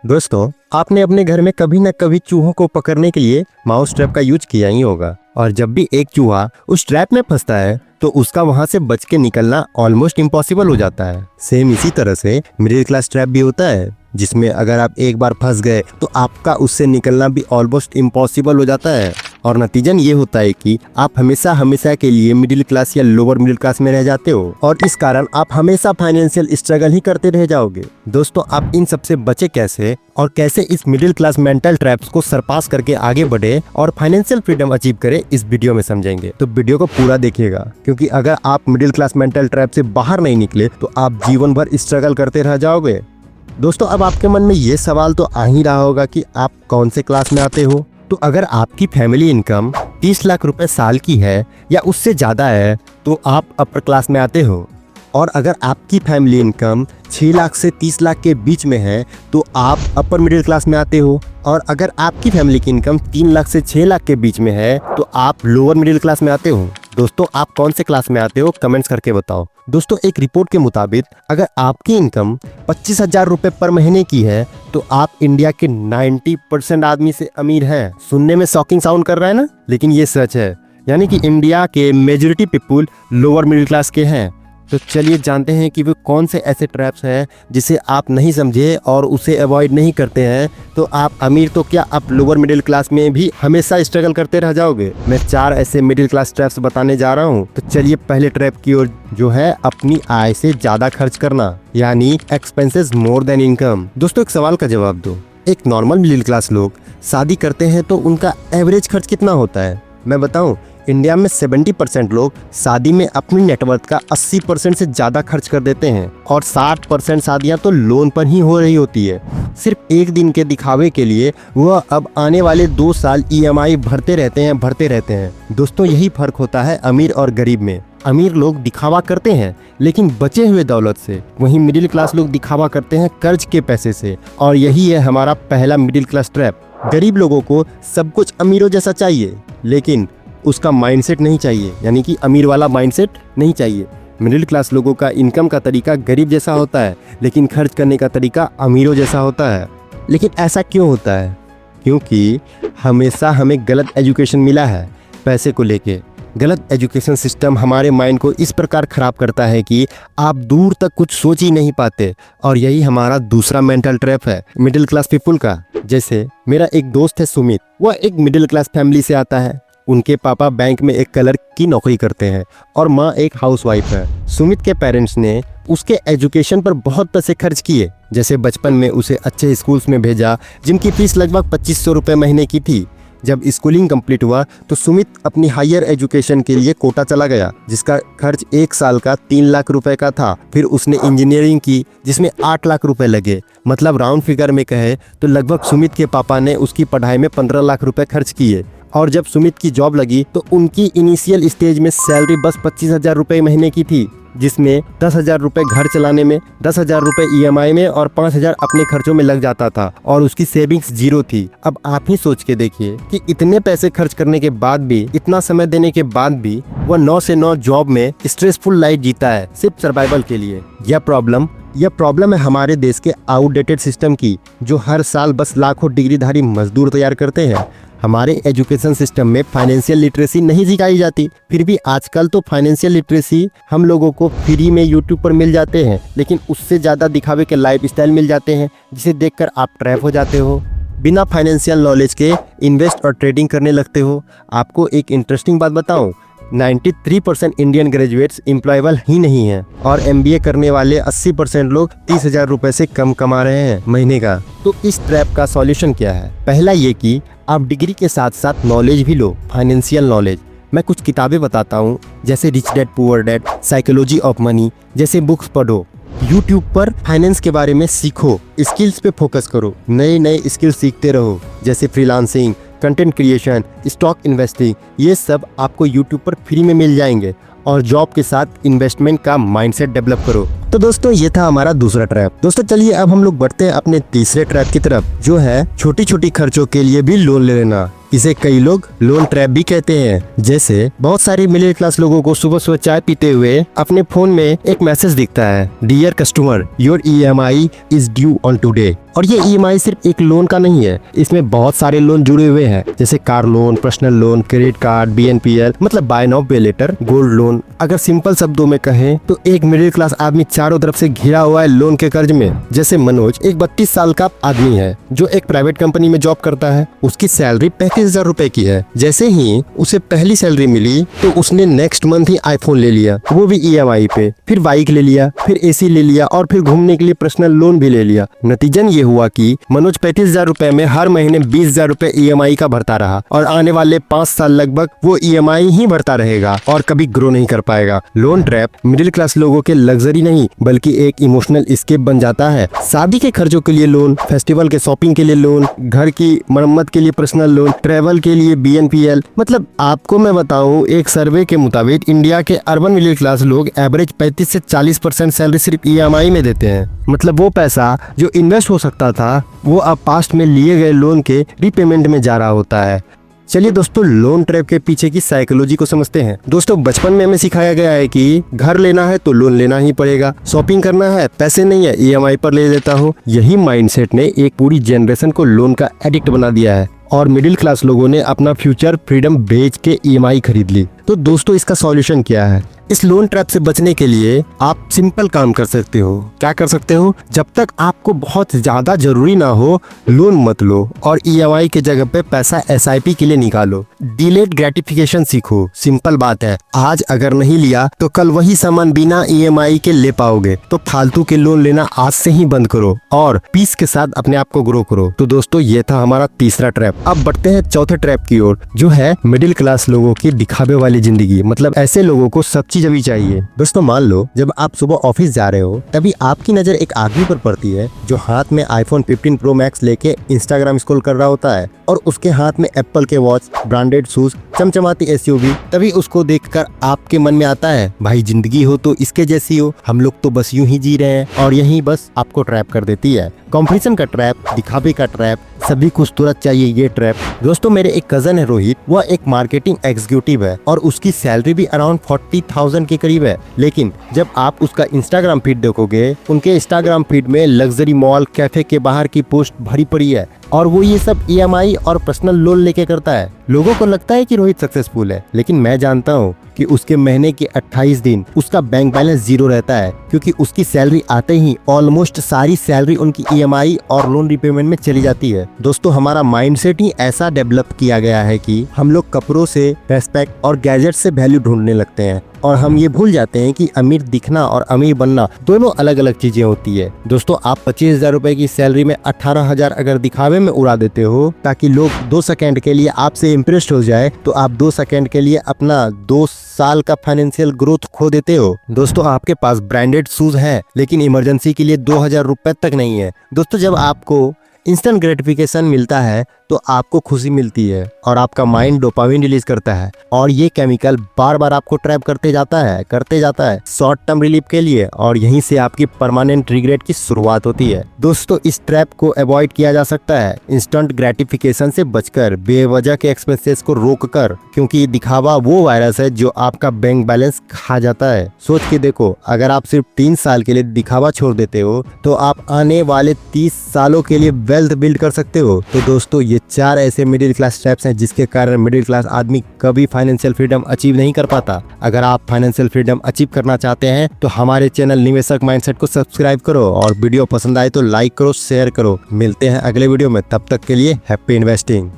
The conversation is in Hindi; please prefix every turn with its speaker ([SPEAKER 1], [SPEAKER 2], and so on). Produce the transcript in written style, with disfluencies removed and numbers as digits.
[SPEAKER 1] दोस्तों, आपने अपने घर में कभी न कभी चूहों को पकड़ने के लिए माउस ट्रैप का यूज किया ही होगा। और जब भी एक चूहा उस ट्रैप में फंसता है तो उसका वहां से बच के निकलना ऑलमोस्ट इम्पॉसिबल हो जाता है। सेम इसी तरह से मिडिल क्लास ट्रैप भी होता है, जिसमें अगर आप एक बार फंस गए तो आपका उससे निकलना भी ऑलमोस्ट इम्पॉसिबल हो जाता है। और नतीजन ये होता है कि आप हमेशा हमेशा के लिए मिडिल क्लास या लोअर मिडिल क्लास में रह जाते हो और इस कारण आप हमेशा फाइनेंशियल स्ट्रगल ही करते रह जाओगे। दोस्तों, आप इन सबसे बचे कैसे और कैसे इस मिडिल क्लास मेंटल ट्रैप्स को सरपास करके आगे बढ़े और फाइनेंशियल फ्रीडम अचीव करे, इस वीडियो में समझेंगे। तो वीडियो को पूरा देखिएगा, क्योंकि अगर आप मिडिल क्लास मेंटल ट्रैप से बाहर नहीं निकले तो आप जीवन भर स्ट्रगल करते रह जाओगे। दोस्तों, अब आपके मन में ये सवाल तो आ ही रहा होगा कि आप कौन से क्लास में आते हो। तो अगर आपकी फैमिली इनकम 30 लाख रुपए साल की है या उससे ज़्यादा है तो आप अपर क्लास में आते हो। और अगर आपकी फैमिली इनकम 6 लाख से 30 लाख के बीच में है तो आप अपर मिडिल क्लास में आते हो। और अगर आपकी फैमिली की इनकम 3 लाख से 6 लाख के बीच में है तो आप लोअर मिडिल क्लास में आते हो। दोस्तों, आप कौन से क्लास में आते हो कमेंट्स करके बताओ। दोस्तों, एक रिपोर्ट के मुताबिक अगर आपकी इनकम 25,000 रुपए पर महीने की है तो आप इंडिया के 90% आदमी से अमीर हैं। सुनने में शॉकिंग साउंड कर रहा है ना, लेकिन ये सच है। यानी कि इंडिया के majority people lower middle class के हैं। तो चलिए जानते हैं कि वो कौन से ऐसे ट्रैप्स हैं जिसे आप नहीं समझे और उसे अवॉइड नहीं करते हैं तो आप अमीर तो क्या, आप लोअर मिडिल क्लास में भी हमेशा स्ट्रगल करते रह जाओगे। मैं 4 ऐसे मिडिल क्लास ट्रैप्स बताने जा रहा हूँ। तो चलिए पहले ट्रैप की ओर, जो है अपनी आय से ज्यादा खर्च करना, यानी एक्सपेंसेस मोर देन इनकम। दोस्तों, एक सवाल का जवाब दो। एक नॉर्मल मिडिल क्लास लोग शादी करते हैं तो उनका एवरेज खर्च कितना होता है? मैं बताऊं, इंडिया में 70% लोग शादी में अपनी नेटवर्थ का 80% से ज़्यादा खर्च कर देते हैं और 60% शादियां तो लोन पर ही हो रही होती है। सिर्फ एक दिन के दिखावे के लिए वह अब आने वाले 2 साल EMI भरते रहते हैं। दोस्तों, यही फर्क होता है अमीर और गरीब में। अमीर लोग दिखावा करते हैं लेकिन बचे हुए दौलत से, वहीं मिडिल क्लास लोग दिखावा करते हैं कर्ज के पैसे से। और यही है हमारा पहला मिडिल क्लास ट्रैप। गरीब लोगों को सब कुछ अमीरों जैसा चाहिए, लेकिन उसका माइंडसेट नहीं चाहिए, यानी कि अमीर वाला माइंडसेट नहीं चाहिए। मिडिल क्लास लोगों का इनकम का तरीका गरीब जैसा होता है, लेकिन खर्च करने का तरीका अमीरों जैसा होता है। लेकिन ऐसा क्यों होता है? क्योंकि हमेशा हमें गलत एजुकेशन मिला है पैसे को लेके। गलत एजुकेशन सिस्टम हमारे माइंड को इस प्रकार खराब करता है कि आप दूर तक कुछ सोच ही नहीं पाते। और यही हमारा दूसरा मेंटल ट्रैप है मिडिल क्लास पीपल का। जैसे मेरा एक दोस्त है सुमित, वह एक मिडिल क्लास फैमिली से आता है। उनके पापा बैंक में एक क्लर्क की नौकरी करते हैं और माँ एक हाउसवाइफ है। सुमित के पेरेंट्स ने उसके एजुकेशन पर बहुत पैसे खर्च किए। जैसे बचपन में उसे अच्छे स्कूल्स में भेजा जिनकी फीस लगभग 2500 रुपये महीने की थी। जब स्कूलिंग कंप्लीट हुआ तो सुमित अपनी हायर एजुकेशन के लिए कोटा चला गया, जिसका खर्च 1 साल का 3 लाख रुपए का था। फिर उसने इंजीनियरिंग की जिसमें 8 लाख रुपए लगे। मतलब राउंड फिगर में कहे तो लगभग सुमित के पापा ने उसकी पढ़ाई में 15 लाख रुपए खर्च किए। और जब सुमित की जॉब लगी तो उनकी इनिशियल स्टेज में सैलरी बस 25,000 रुपये महीने की थी, जिसमें 10,000 रुपये घर चलाने में, 10,000 रुपये EMI में और 5,000 अपने खर्चों में लग जाता था और उसकी सेविंग्स 0 थी। अब आप ही सोच के देखिए कि इतने पैसे खर्च करने के बाद भी, इतना समय देने के बाद भी वह 9 से 9 जॉब में स्ट्रेसफुल लाइफ जीता है सिर्फ सर्वाइवल के लिए। यह प्रॉब्लम है हमारे देश के आउटडेटेड सिस्टम की, जो हर साल बस लाखों डिग्रीधारी मजदूर तैयार करते हैं। हमारे एजुकेशन सिस्टम में फाइनेंशियल लिटरेसी नहीं सिखाई जाती। फिर भी आजकल तो फाइनेंशियल लिटरेसी हम लोगों को फ्री में यूट्यूब पर मिल जाते हैं, लेकिन उससे ज़्यादा दिखावे के लाइफस्टाइल मिल जाते हैं, जिसे देखकर आप ट्रैप हो जाते हो। बिना फाइनेंशियल नॉलेज के इन्वेस्ट और ट्रेडिंग करने लगते हो। आपको एक इंटरेस्टिंग बात बताऊं, 93% इंडियन ग्रेजुएट्स एम्प्लॉयबल ही नहीं हैं और MBA करने वाले 80% लोग 30,000 रुपए से कम कमा रहे हैं महीने का। तो इस ट्रैप का सॉल्यूशन क्या है? पहला ये कि आप डिग्री के साथ साथ नॉलेज भी लो, फाइनेंशियल नॉलेज। मैं कुछ किताबें बताता हूँ, जैसे rich dad poor dad, psychology of money जैसे बुक्स पढ़ो। यूट्यूब पर फाइनेंस के बारे में सीखो, स्किल्स पे फोकस करो, नए स्किल्स सीखते रहो, जैसे freelancing, content creation, stock investing. ये सब आपको यूट्यूब पर फ्री में मिल जाएंगे। और जॉब के साथ इन्वेस्टमेंट का माइंडसेट डेवलप करो तो दोस्तों ये था हमारा दूसरा ट्रैप। दोस्तों चलिए अब हम लोग बढ़ते हैं अपने तीसरे ट्रैप की तरफ, जो है छोटी छोटी खर्चों के लिए भी लोन ले लेना। इसे कई लोग लोन ट्रैप भी कहते हैं। जैसे बहुत सारे मिडिल क्लास लोगों को सुबह सुबह चाय पीते हुए अपने फोन में एक मैसेज दिखता है, dear customer your EMI is due on today. और ये EMI सिर्फ एक लोन का नहीं है, इसमें बहुत सारे लोन जुड़े हुए हैं, जैसे car loan, personal loan, credit card, BNPL मतलब बाय नाउ पे लेटर, गोल्ड लोन। अगर सिंपल शब्दों में कहें तो एक मिडिल क्लास आदमी चारों तरफ से घिरा हुआ है लोन के कर्ज में। जैसे मनोज एक 32 साल का आदमी है जो एक प्राइवेट कंपनी में जॉब करता है। उसकी सैलरी 35,000 रुपए की है। जैसे ही उसे पहली सैलरी मिली तो उसने नेक्स्ट मंथ ही आईफोन ले लिया, वो भी EMI पे, फिर बाइक ले लिया, फिर AC ले लिया और फिर घूमने के लिए पर्सनल लोन भी ले लिया। नतीजन ये हुआ कि मनोज 35,000 रुपए में हर महीने 20,000 रुपए EMI का भरता रहा और आने वाले 5 साल लगभग वो EMI ही भरता रहेगा और कभी ग्रो नहीं कर पाएगा। लोन ट्रैप मिडिल क्लास लोगों के लग्जरी नहीं बल्कि एक इमोशनल एस्केप बन जाता है। शादी के खर्चों के लिए लोन, फेस्टिवल के शॉपिंग के लिए लोन, घर की मरम्मत के लिए पर्सनल लोन, ट्रेवल के लिए BNPL। मतलब आपको मैं बताऊं, एक सर्वे के मुताबिक इंडिया के अर्बन मिडिल क्लास लोग एवरेज 35 से 40% सैलरी सिर्फ EMI में देते हैं। मतलब वो पैसा जो इन्वेस्ट हो सकता था वो अब पास्ट में लिए गए लोन के रीपेमेंट में जा रहा होता है। चलिए दोस्तों लोन ट्रैप के पीछे की साइकोलॉजी को समझते हैं। दोस्तों बचपन में हमें सिखाया गया है कि घर लेना है तो लोन लेना ही पड़ेगा, शॉपिंग करना है पैसे नहीं है EMI पर ले लेता हूँ। यही माइंडसेट ने एक पूरी जनरेशन को लोन का एडिक्ट बना दिया है और मिडिल क्लास लोगों ने अपना फ्यूचर फ्रीडम बेच के EMI खरीद ली। तो दोस्तों इसका सॉल्यूशन क्या है? इस लोन ट्रैप से बचने के लिए आप सिंपल काम कर सकते हो। क्या कर सकते हो? जब तक आपको बहुत ज्यादा जरूरी ना हो लोन मत लो और EMI के जगह पे पैसा SIP के लिए निकालो। डिलेड ग्रेटिफिकेशन सीखो। सिंपल बात है, आज अगर नहीं लिया तो कल वही सामान बिना EMI के ले पाओगे। तो फालतू के लोन लेना आज से ही बंद करो और पीस के साथ अपने आप को ग्रो करो। तो दोस्तों ये था हमारा तीसरा ट्रैप। अब बढ़ते हैं चौथे ट्रैप की ओर, जो है मिडिल क्लास लोगों की दिखावे वाली जिंदगी। मतलब ऐसे लोगों को सब चीज अभी चाहिए। दोस्तों मान लो जब आप सुबह ऑफिस जा रहे हो तभी आपकी नजर एक आदमी पर पड़ती है जो हाथ में iPhone 15 Pro Max लेके Instagram स्क्रॉल कर रहा होता है और उसके हाथ में एप्पल के वॉच, ब्रांडेड शूज, चमचमाती SUV। तभी उसको देखकर आपके मन में आता है, भाई जिंदगी हो तो इसके जैसी हो, हम लोग तो बस यूं ही जी रहे हैं। और यही बस आपको ट्रैप कर देती है। कंपटीशन का ट्रैप, दिखावे का ट्रैप, सभी कुछ तुरंत चाहिए ये ट्रैप। दोस्तों मेरे एक कजन है रोहित, वह एक मार्केटिंग एग्जीक्यूटिव है और उसकी सैलरी भी अराउंड 40,000 के करीब है। लेकिन जब आप उसका इंस्टाग्राम फीड देखोगे, उनके इंस्टाग्राम फीड में लग्जरी मॉल, कैफे के बाहर की पोस्ट भरी पड़ी है और वो ये सब EMI और पर्सनल लोन लेके करता है। लोगों को लगता है कि रोहित सक्सेसफुल है, लेकिन मैं जानता हूँ कि उसके महीने के 28 दिन उसका बैंक बैलेंस जीरो रहता है, क्योंकि उसकी सैलरी आते ही ऑलमोस्ट सारी सैलरी उनकी EMI और लोन रिपेमेंट में चली जाती है। दोस्तों हमारा माइंडसेट ही ऐसा डेवलप किया गया है कि हम लोग कपड़ों से, रेस्पेक्ट और गैजेट से वैल्यू ढूंढने लगते हैं और हम ये भूल जाते हैं कि अमीर दिखना और अमीर बनना दोनों अलग अलग चीजें होती है। दोस्तों आप 25,000 रुपए की सैलरी में 18,000 अगर दिखावे में उड़ा देते हो ताकि लोग 2 सेकंड के लिए आपसे इम्प्रेस्ड हो जाए, तो आप 2 सेकंड के लिए अपना 2 साल का फाइनेंशियल ग्रोथ खो देते हो। दोस्तों आपके पास ब्रांडेड शूज है लेकिन इमरजेंसी के लिए 2,000 रुपए तक नहीं है। दोस्तों जब आपको इंस्टेंट ग्रेटिफिकेशन मिलता है तो आपको खुशी मिलती है और आपका माइंड डोपामिन रिलीज करता है और ये केमिकल बार बार आपको ट्रैप करते जाता है शॉर्ट टर्म रिलीफ के लिए, और यहीं से आपकी परमानेंट रिग्रेट की शुरुआत होती है। दोस्तों इस ट्रैप को अवॉइड किया जा सकता है इंस्टेंट ग्रेटिफिकेशन से बचकर, बेवजह के एक्सपेंसेस को रोककर, क्योंकि ये दिखावा वो वायरस है जो आपका बैंक बैलेंस खा जाता है। सोच के देखो, अगर आप सिर्फ 3 साल के लिए दिखावा छोड़ देते हो तो आप आने वाले 30 सालों के लिए वेल्थ बिल्ड कर सकते हो। तो दोस्तों ये 4 ऐसे मिडिल क्लास स्टेप्स हैं जिसके कारण मिडिल क्लास आदमी कभी फाइनेंशियल फ्रीडम अचीव नहीं कर पाता। अगर आप फाइनेंशियल फ्रीडम अचीव करना चाहते हैं तो हमारे चैनल निवेशक माइंडसेट को सब्सक्राइब करो और वीडियो पसंद आए तो लाइक करो, शेयर करो। मिलते हैं अगले वीडियो में, तब तक के लिए हैप्पी इन्वेस्टिंग।